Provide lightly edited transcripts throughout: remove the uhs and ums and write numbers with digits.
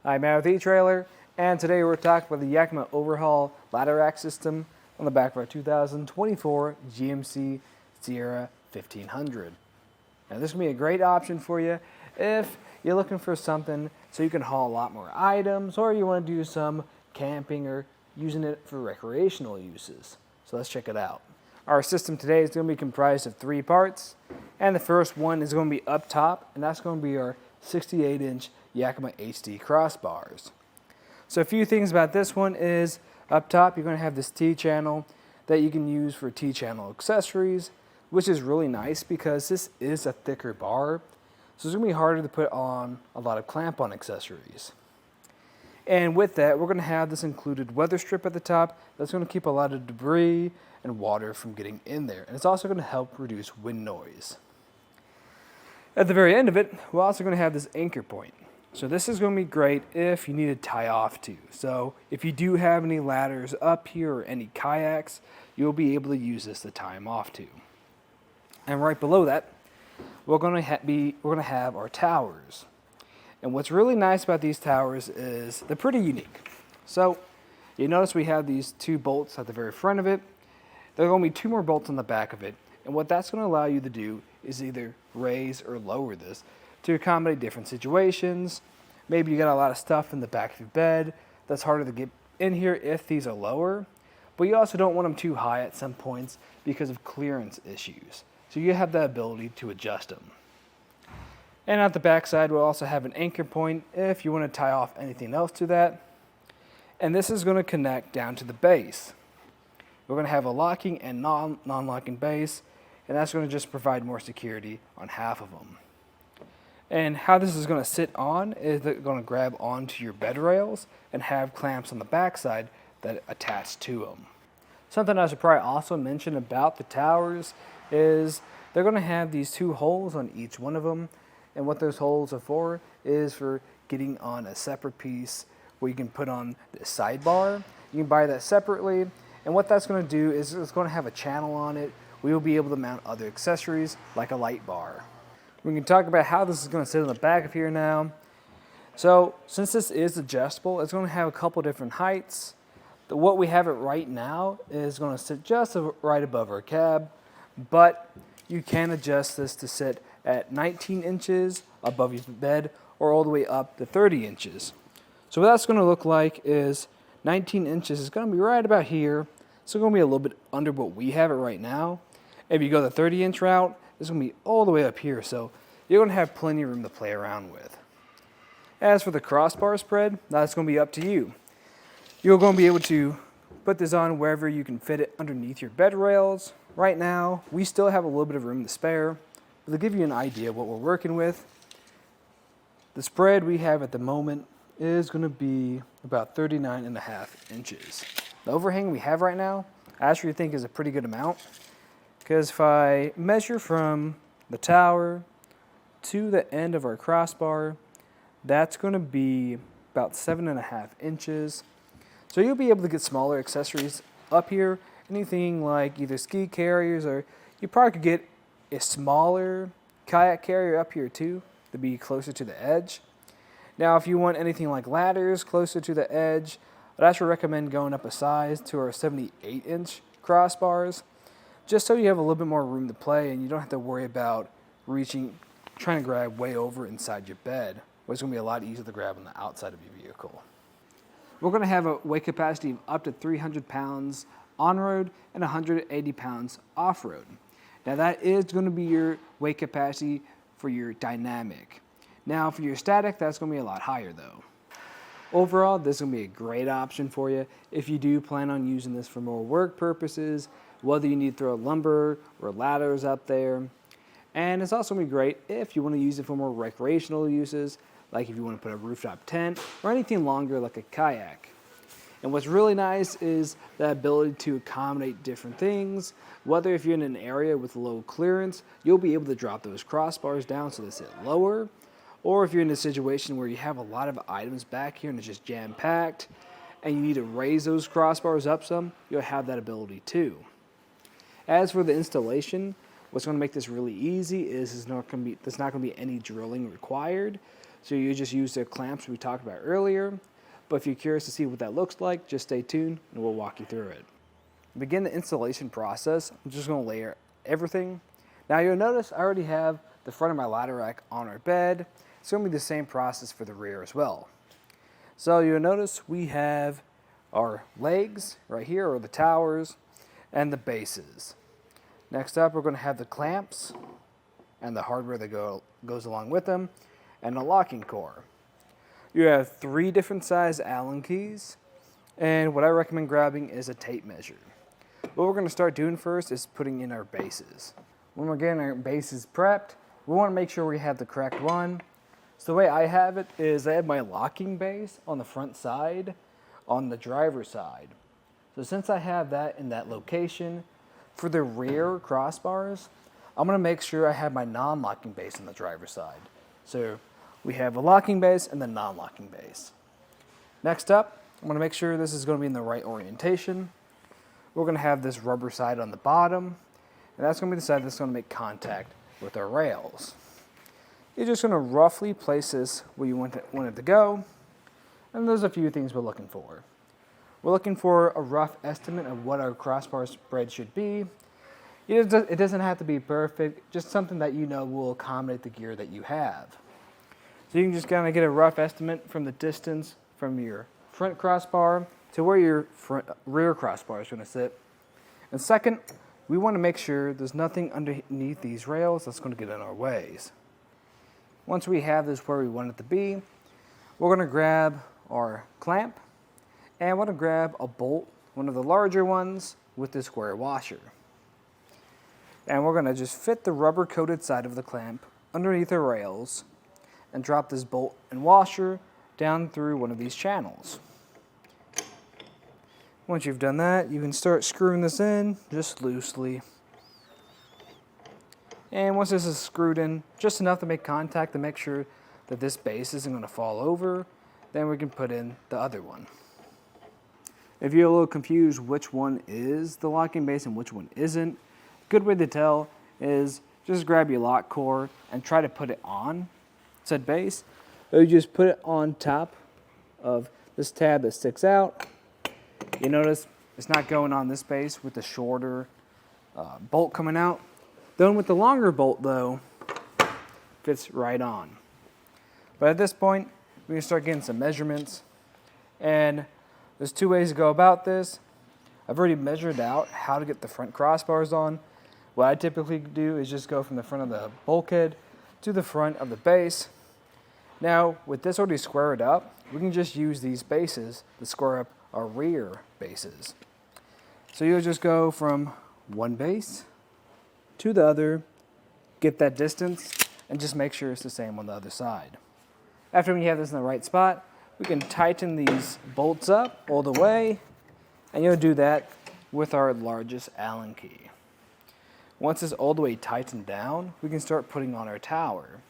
I'm Matt with eTrailer, and today we're talking about the Yakima OverHaul ladder rack system on the back of our 2024 GMC Sierra 1500. Now this can be a great option for you if you're looking for something so you can haul a lot more items, or you want to do some camping or using it for recreational uses. So let's check it out. Our system today is going to be comprised of 3 parts, and the first one is going to be up top, and that's going to be our 68-inch Yakima HD crossbars. So a few things about this one is, up top you're going to have this T-channel that you can use for T-channel accessories, which is really nice because this is a thicker bar, so it's going to be harder to put on a lot of clamp-on accessories. And with that, we're going to have this included weather strip at the top that's going to keep a lot of debris and water from getting in there, and it's also going to help reduce wind noise. At the very end of it, we're also going to have this anchor point. So this is going to be great if you need to tie off to. So if you do have any ladders up here or any kayaks, you'll be able to use this to tie them off to. And right below that, we're going to have our towers. And what's really nice about these towers is they're pretty unique. So you notice we have these 2 bolts at the very front of it. There are going to be 2 more bolts on the back of it. And what that's going to allow you to do is either raise or lower this to accommodate different situations. Maybe you got a lot of stuff in the back of your bed that's harder to get in here if these are lower, but you also don't want them too high at some points because of clearance issues. So you have the ability to adjust them. And at the back side, we'll also have an anchor point if you want to tie off anything else to that. And this is going to connect down to the base. We're going to have a locking and non-locking base, and that's going to just provide more security on half of them. And how this is going to sit on is it's going to grab onto your bed rails and have clamps on the backside that attach to them. Something I should probably also mention about the towers is they're going to have these 2 holes on each one of them, and what those holes are for is for getting on a separate piece where you can put on the sidebar. You can buy that separately, and what that's going to do is it's going to have a channel on it. We will be able to mount other accessories like a light bar. We can talk about how this is going to sit on the back of here now. So since this is adjustable, it's going to have a couple different heights. What we have it right now is going to sit just right above our cab, but you can adjust this to sit at 19 inches above your bed or all the way up to 30 inches. So what that's going to look like is 19 inches is going to be right about here. So it's going to be a little bit under what we have it right now. If you go the 30-inch route, it's going to be all the way up here, so you're going to have plenty of room to play around with. As for the crossbar spread, that's going to be up to you. You're going to be able to put this on wherever you can fit it underneath your bed rails. Right now, we still have a little bit of room to spare, but to give you an idea of what we're working with, the spread we have at the moment is going to be about 39.5 inches. The overhang we have right now, I actually think is a pretty good amount, because if I measure from the tower to the end of our crossbar, that's going to be about 7.5 inches. So you'll be able to get smaller accessories up here, anything like either ski carriers, or you probably could get a smaller kayak carrier up here too to be closer to the edge. Now if you want anything like ladders closer to the edge, I'd actually recommend going up a size to our 78-inch crossbars, just so you have a little bit more room to play and you don't have to worry about trying to grab way over inside your bed, where it's going to be a lot easier to grab on the outside of your vehicle. We're going to have a weight capacity of up to 300 pounds on-road and 180 pounds off-road. Now that is going to be your weight capacity for your dynamic. Now for your static, that's going to be a lot higher though. Overall, this is going to be a great option for you if you do plan on using this for more work purposes, whether you need to throw lumber or ladders up there. And it's also going to be great if you want to use it for more recreational uses, like if you want to put a rooftop tent or anything longer like a kayak. And what's really nice is the ability to accommodate different things. Whether if you're in an area with low clearance, you'll be able to drop those crossbars down so they sit lower. Or if you're in a situation where you have a lot of items back here and it's just jam-packed and you need to raise those crossbars up some, you'll have that ability too. As for the installation, what's going to make this really easy is there's not going to be any drilling required. So you just use the clamps we talked about earlier. But if you're curious to see what that looks like, just stay tuned and we'll walk you through it. To begin the installation process, I'm just going to layer everything. Now you'll notice I already have the front of my ladder rack on our bed. It's going to be the same process for the rear as well. So you'll notice we have our legs right here, or the towers, and the bases. Next up, we're going to have the clamps and the hardware that goes along with them, and a locking core. You have 3 different size Allen keys, and what I recommend grabbing is a tape measure. What we're going to start doing first is putting in our bases. When we're getting our bases prepped, we want to make sure we have the correct one. So the way I have it is I have my locking base on the front side, on the driver's side. So since I have that in that location, for the rear crossbars, I'm going to make sure I have my non-locking base on the driver's side. So we have a locking base and the non-locking base. Next up, I'm going to make sure this is going to be in the right orientation. We're going to have this rubber side on the bottom, and that's going to be the side that's going to make contact with our rails. You're just going to roughly place this where you want it to go, and there's a few things we're looking for. We're looking for a rough estimate of what our crossbar spread should be. It doesn't have to be perfect, just something that you know will accommodate the gear that you have. So you can just kind of get a rough estimate from the distance from your front crossbar to where your rear crossbar is going to sit. And second, we want to make sure there's nothing underneath these rails that's going to get in our ways. Once we have this where we want it to be, we're going to grab our clamp and we're going to grab a bolt, one of the larger ones, with the square washer. And we're going to just fit the rubber coated side of the clamp underneath the rails and drop this bolt and washer down through one of these channels. Once you've done that, you can start screwing this in just loosely. And once this is screwed in just enough to make contact to make sure that this base isn't going to fall over, then we can put in the other one. If you're a little confused which one is the locking base and which one isn't, a good way to tell is just grab your lock core and try to put it on said base. Or you just put it on top of this tab that sticks out. You notice it's not going on this base with the shorter bolt coming out. The one with the longer bolt, though, fits right on. But at this point, we can start getting some measurements. And there's 2 ways to go about this. I've already measured out how to get the front crossbars on. What I typically do is just go from the front of the bulkhead to the front of the base. Now, with this already squared up, we can just use these bases to square up our rear bases. So you'll just go from one base to the other, get that distance, and just make sure it's the same on the other side. After we have this in the right spot, we can tighten these bolts up all the way, and you'll do that with our largest Allen key. Once it's all the way tightened down, we can start putting on our tower.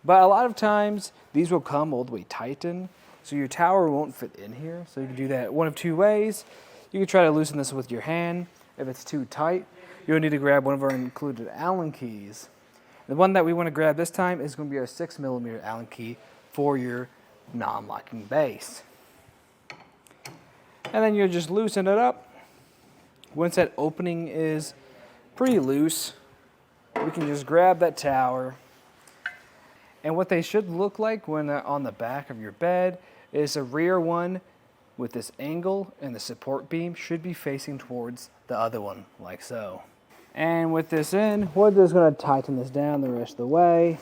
But a lot of times, these will come all the way tightened, so your tower won't fit in here. So you can do that one of 2 ways. You can try to loosen this with your hand. If it's too tight, you'll need to grab one of our included Allen keys. The one that we want to grab this time is going to be our 6mm Allen key for your non-locking base. And then you'll just loosen it up. Once that opening is pretty loose, we can just grab that tower. And what they should look like when they're on the back of your bed is the rear one with this angle, and the support beam should be facing towards the other one, like so. And with this in, we're just going to tighten this down the rest of the way.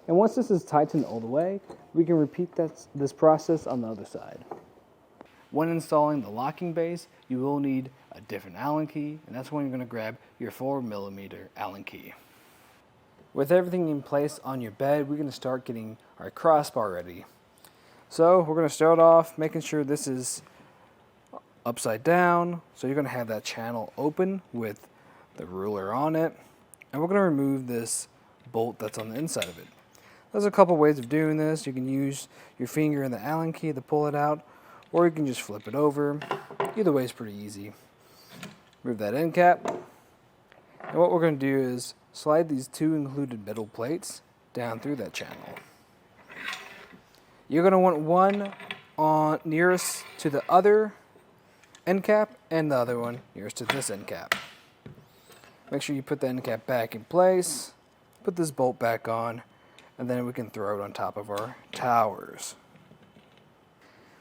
And once this is tightened all the way, we can repeat this process on the other side. When installing the locking base, you will need a different Allen key, and that's when you're going to grab your 4mm Allen key. With everything in place on your bed, we're going to start getting our crossbar ready. So we're going to start off making sure this is upside down. So you're going to have that channel open with the ruler on it. And we're going to remove this bolt that's on the inside of it. There's a couple ways of doing this. You can use your finger and the Allen key to pull it out, or you can just flip it over. Either way is pretty easy. Remove that end cap. And what we're going to do is slide these two included metal plates down through that channel. You're going to want one on nearest to the other end cap and the other one nearest to this end cap. Make sure you put the end cap back in place, put this bolt back on, and then we can throw it on top of our towers.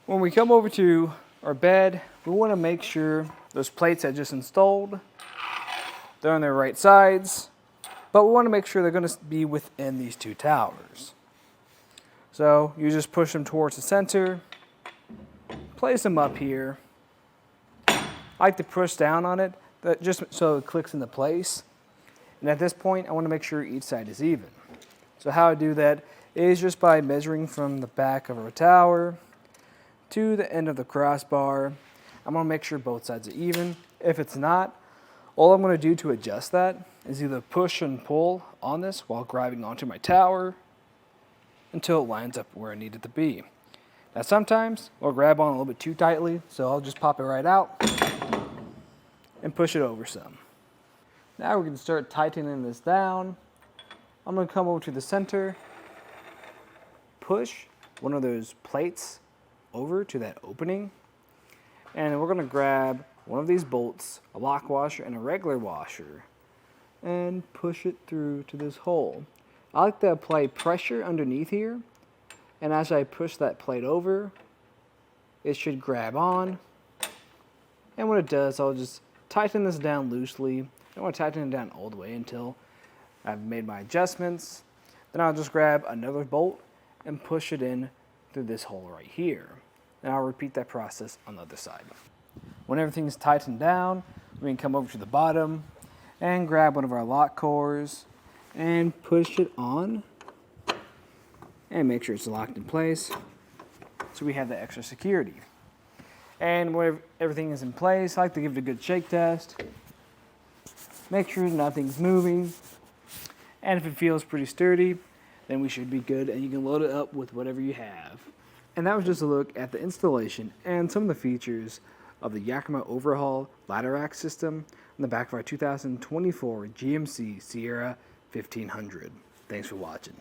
When we come over to our bed, we want to make sure those plates I just installed, they're on their right sides, but we want to make sure they're going to be within these two towers. So you just push them towards the center, place them up here. I like to push down on it, just so it clicks into place. And at this point, I want to make sure each side is even. So how I do that is just by measuring from the back of our tower to the end of the crossbar. I'm going to make sure both sides are even. If it's not, all I'm going to do to adjust that is either push and pull on this while grabbing onto my tower until it lines up where I need it to be. Now sometimes I'll grab on a little bit too tightly, so I'll just pop it right out and push it over some. Now we can start tightening this down. I'm going to come over to the center, push one of those plates over to that opening, and we're going to grab one of these bolts, a lock washer and a regular washer, and push it through to this hole. I like to apply pressure underneath here, and as I push that plate over, it should grab on, and when it does, I'll just tighten this down loosely. I don't want to tighten it down all the way until I've made my adjustments. Then I'll just grab another bolt and push it in through this hole right here. And I'll repeat that process on the other side. When everything's tightened down, we can come over to the bottom and grab one of our lock cores and push it on and make sure it's locked in place so we have the extra security. And when everything is in place, I like to give it a good shake test. Make sure nothing's moving. And if it feels pretty sturdy, then we should be good and you can load it up with whatever you have. And that was just a look at the installation and some of the features of the Yakima OverHaul Ladder Rack system on the back of our 2024 GMC Sierra 1500. Thanks for watching.